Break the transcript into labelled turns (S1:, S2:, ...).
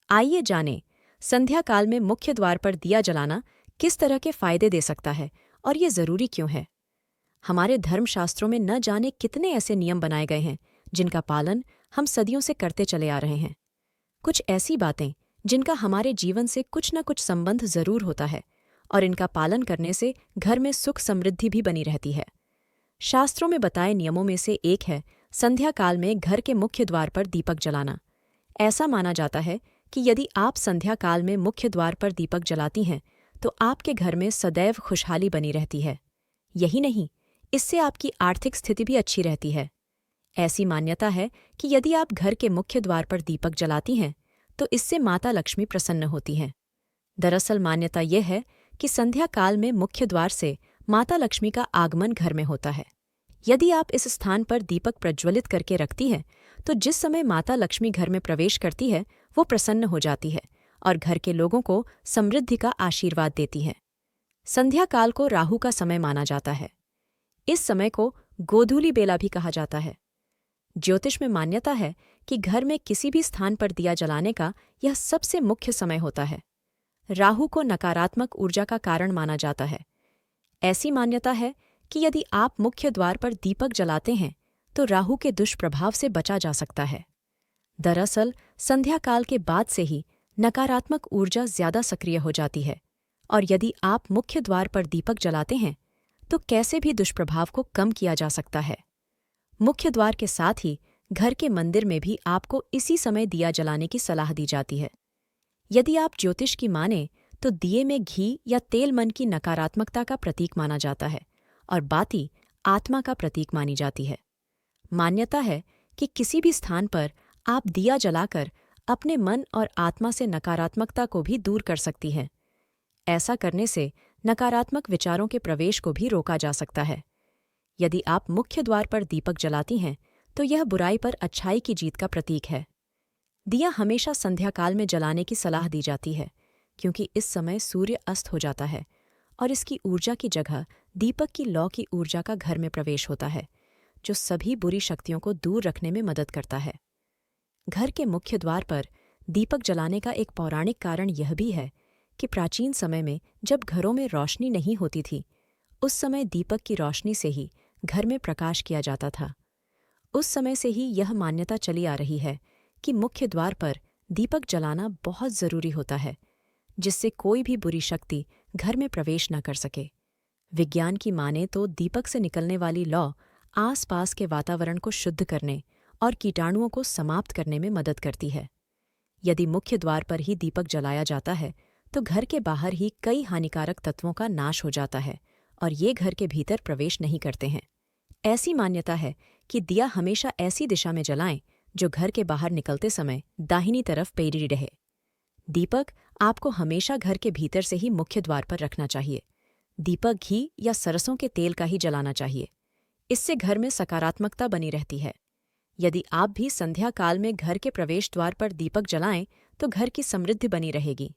S1: आइए जानें, संध्या काल में मुख्य द्वार पर दिया जलाना किस तरह के फायदे दे सकता है और ये जरूरी क्यों है। हमारे धर्मशास्त्रों में न जाने कितने ऐसे नियम बनाए गए हैं जिनका पालन हम सदियों से करते चले आ रहे हैं। कुछ ऐसी बातें जिनका हमारे जीवन से कुछ न कुछ संबंध जरूर होता है और इनका पालन करने से घर में सुख समृद्धि भी बनी रहती है। शास्त्रों में बताए नियमों में से एक है संध्या काल में घर के मुख्य द्वार पर दीपक जलाना। ऐसा माना जाता है कि यदि आप संध्या काल में मुख्य द्वार पर दीपक जलाती हैं तो आपके घर में सदैव खुशहाली बनी रहती है। यही नहीं, इससे आपकी आर्थिक स्थिति भी अच्छी रहती है। ऐसी मान्यता है कि यदि आप घर के मुख्य द्वार पर दीपक जलाती हैं तो इससे माता लक्ष्मी प्रसन्न होती हैं। दरअसल मान्यता यह है कि संध्या काल में मुख्य द्वार से माता लक्ष्मी का आगमन घर में होता है। यदि आप इस स्थान पर दीपक प्रज्वलित करके रखती हैं तो जिस समय माता लक्ष्मी घर में प्रवेश करती है वो प्रसन्न हो जाती है और घर के लोगों को समृद्धि का आशीर्वाद देती है। संध्या काल को राहु का समय माना जाता है। इस समय को गोधूली बेला भी कहा जाता है। ज्योतिष में मान्यता है कि घर में किसी भी स्थान पर दिया जलाने का यह सबसे मुख्य समय होता है। राहु को नकारात्मक ऊर्जा का कारण माना जाता है। ऐसी मान्यता है कि यदि आप मुख्य द्वार पर दीपक जलाते हैं तो राहु के दुष्प्रभाव से बचा जा सकता है। दरअसल संध्या काल के बाद से ही नकारात्मक ऊर्जा ज्यादा सक्रिय हो जाती है और यदि आप मुख्य द्वार पर दीपक जलाते हैं तो कैसे भी दुष्प्रभाव को कम किया जा सकता है। मुख्य द्वार के साथ ही घर के मंदिर में भी आपको इसी समय दिया जलाने की सलाह दी जाती है। यदि आप ज्योतिष की माने तो दिए में घी या तेल मन की नकारात्मकता का प्रतीक माना जाता है और बाती आत्मा का प्रतीक मानी जाती है। मान्यता है कि किसी भी स्थान पर आप दिया जलाकर अपने मन और आत्मा से नकारात्मकता को भी दूर कर सकती हैं। ऐसा करने से नकारात्मक विचारों के प्रवेश को भी रोका जा सकता है। यदि आप मुख्य द्वार पर दीपक जलाती हैं तो यह बुराई पर अच्छाई की जीत का प्रतीक है। दिया हमेशा संध्या काल में जलाने की सलाह दी जाती है क्योंकि इस समय सूर्य अस्त हो जाता है और इसकी ऊर्जा की जगह दीपक की लौ की ऊर्जा का घर में प्रवेश होता है, जो सभी बुरी शक्तियों को दूर रखने में मदद करता है। घर के मुख्य द्वार पर दीपक जलाने का एक पौराणिक कारण यह भी है कि प्राचीन समय में जब घरों में रोशनी नहीं होती थी, उस समय दीपक की रोशनी से ही घर में प्रकाश किया जाता था। उस समय से ही यह मान्यता चली आ रही है कि मुख्य द्वार पर दीपक जलाना बहुत जरूरी होता है, जिससे कोई भी बुरी शक्ति घर में प्रवेश न कर सके। विज्ञान की माने तो दीपक से निकलने वाली लौ आसपास के वातावरण को शुद्ध करने और कीटाणुओं को समाप्त करने में मदद करती है। यदि मुख्य द्वार पर ही दीपक जलाया जाता है तो घर के बाहर ही कई हानिकारक तत्वों का नाश हो जाता है और ये घर के भीतर प्रवेश नहीं करते हैं। ऐसी मान्यता है कि दिया हमेशा ऐसी दिशा में जलाएं जो घर के बाहर निकलते समय दाहिनी तरफ पेरी रहे। दीपक आपको हमेशा घर के भीतर से ही मुख्य द्वार पर रखना चाहिए। दीपक घी या सरसों के तेल का ही जलाना चाहिए। इससे घर में सकारात्मकता बनी रहती है। यदि आप भी संध्या काल में घर के प्रवेश द्वार पर दीपक जलाएं तो घर की समृद्धि बनी रहेगी।